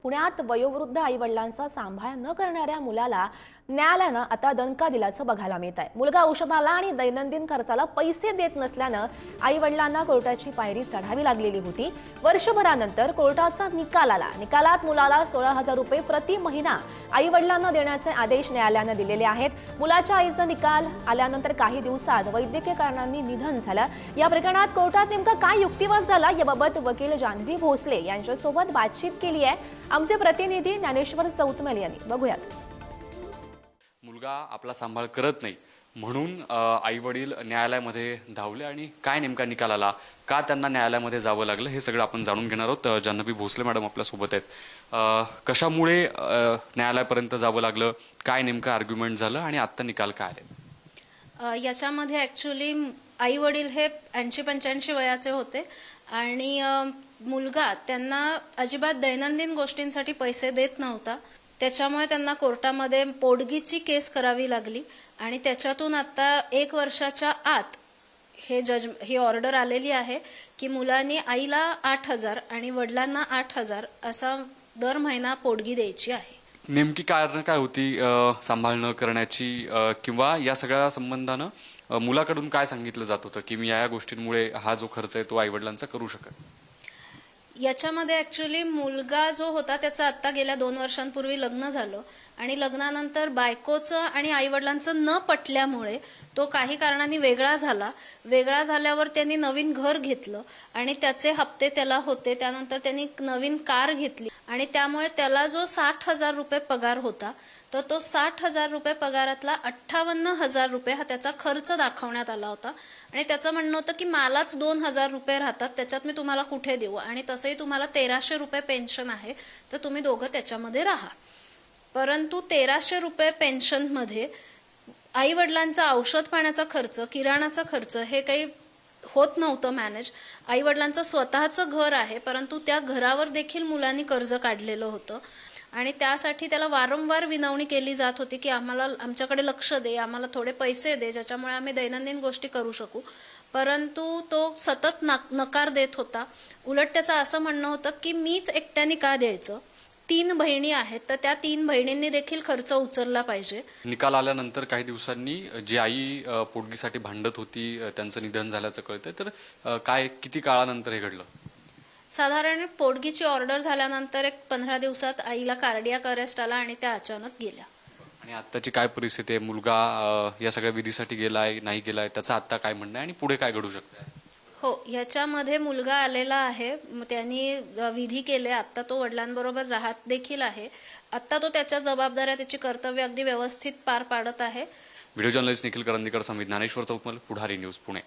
पुण्यात वयोवृद्ध आईवडिलांचा सांभाळ न करणाऱ्या मुलाला न्यायालयानं आता दणका दिल्याचं बघायला मिळत आहे। मुलगा औषधाला आणि दैनंदिन खर्चाला पैसे देत नसल्यानं आईवडिलांना कोर्टाची पायरी चढावी लागलेली होती। वर्षभरानंतर कोर्टाचा निकाल आला। निकालात मुलाला 16,000 रुपये प्रति महिना आईवडिलांना देण्याचे आदेश न्यायालयानं दिलेले आहेत। मुलाच्या आईचा निकाल आल्यानंतर काही दिवसात वैद्यकीय कारणांनी निधन झालं। या प्रकरणात कोर्टात नेमका काय युक्तिवाद झाला याबाबत वकील जान्हवी भोसले यांच्यासोबत बातचीत केली आहे आमचे प्रतिनिधी ज्ञानेश्वर चौतमेल यांनी। बघूयात। मुलगा आपला सांभाळ करत नाही म्हणून आई-वडील न्यायालयामध्ये धावले आणि काय नेमका निकाल आला, का त्यांना न्यायालयामध्ये जावं लागलं हे सगळं आपण जाणून घेणार आहोत। जान्हवी भोसले मॅडम आपल्या सोबत आहेत। कशामुळे न्यायालयापर्यंत जावं लागलं, काय नेमका आर्ग्युमेंट झालं आणि आता निकाल काय आले? याच्यामध्ये ऍक्च्युअली आई वडील हे 80-85 वयाचे होते आणि मुलगा त्यांना अजिबात दैनंदिन गोष्टींसाठी पैसे देत नव्हता। त्याच्यामुळे त्यांना कोर्टामध्ये पोटगीची केस करावी लागली आणि त्याच्यातून आता 1 वर्षाच्या आत ही ऑर्डर आलेली आहे की मुलांनी आईला 8,000 आणि वडिलांना 8,000 असा दर महिना पोटगी द्यायची आहे। नेमकी कारण काय होती सांभाळ न करण्याची, किंवा या सगळ्या संबंधानं मुलाकडून काय सांगितलं जात होतं की मी या गोष्टींमुळे हा जो खर्च आहे तो आईवडिलांचा करू शकत? याच्यामध्ये ऍक्च्युअली मुलगा जो होता त्याचं आता गेल्या 2 वर्षांपूर्वी लग्न झालं आणि लग्नानंतर बायकोचं आणि आईवडिलांचं न पटल्यामुळे तो काही कारणांनी वेगळा झाला। वेगळा झाल्यावर त्यांनी नवीन घर घेतलं आणि त्याचे हप्ते त्याला होते। त्यानंतर त्यांनी नवीन कार घेतली आणि त्यामुळे त्याला जो 60,000 रुपये पगार होता तर तो 60,000 रुपये पगारातला 58,000 रुपये हा त्याचा खर्च दाखवण्यात आला होता आणि त्याचं म्हणणं होतं की मलाच 2,000 रुपये राहतात, त्याच्यात मी तुम्हाला कुठे देऊ आणि तसंही तुम्हाला 1,300 रुपये पेन्शन आहे तर तुम्ही दोघं त्याच्यामध्ये राहा। परंतु 1,300 रुपये पेन्शनमध्ये आई वडिलांचा औषध पाण्याचा खर्च, किराणाचा खर्च हे काही होत नव्हतं मॅनेज। आई वडिलांचं स्वतःचं घर आहे परंतु त्या घरावर देखील मुलांनी कर्ज काढलेलं होतं आणि त्यासाठी त्याला वारंवार विनवणी केली जात होती की आम्हाला आमच्याकडे लक्ष दे, आम्हाला थोडे पैसे दे ज्याच्यामुळे आम्ही दैनंदिन गोष्टी करू शकू। परंतु तो सतत नकार देत होता। उलट त्याचं असं म्हणणं होतं की मीच एकट्याने का द्यायचं, 3 बहिणी आहेत तर त्या 3 बहिणींनी देखील खर्च उचलला पाहिजे। निकाल आल्यानंतर काही दिवसांनी जी आई पोटगीसाठी भांडत होती त्यांचं निधन झाल्याचं कळतंय, तर काय किती काळानंतर हे घडलं? साधारण पोटगीची ऑर्डर झाल्यानंतर 15 दिवसात आईला कार्डियाक अरेस्ट आला आणि त्या अचानक गेल्या। आणि आत्ताची काय परिस्थिती आहे? मुलगा या सगळ्या विधीसाठी गेलाय नाही गेलाय त्याचं आता काय म्हणणं आहे आणि पुढे काय घडू शकतं? हो, याच्यामध्ये मुलगा आलेला आहे, त्यांनी विधी केले, आता तो वडिलांबरोबर राहत देखील आहे। आता तो त्याच्या जबाबदाऱ्या त्याची कर्तव्य अगदी व्यवस्थित पार पाडत आहे। व्हिडिओ जर्नलिस्ट निखिल करंदीकर समित ज्ञानेश्वर चौतमेल, पुढारी न्यूज, पुणे।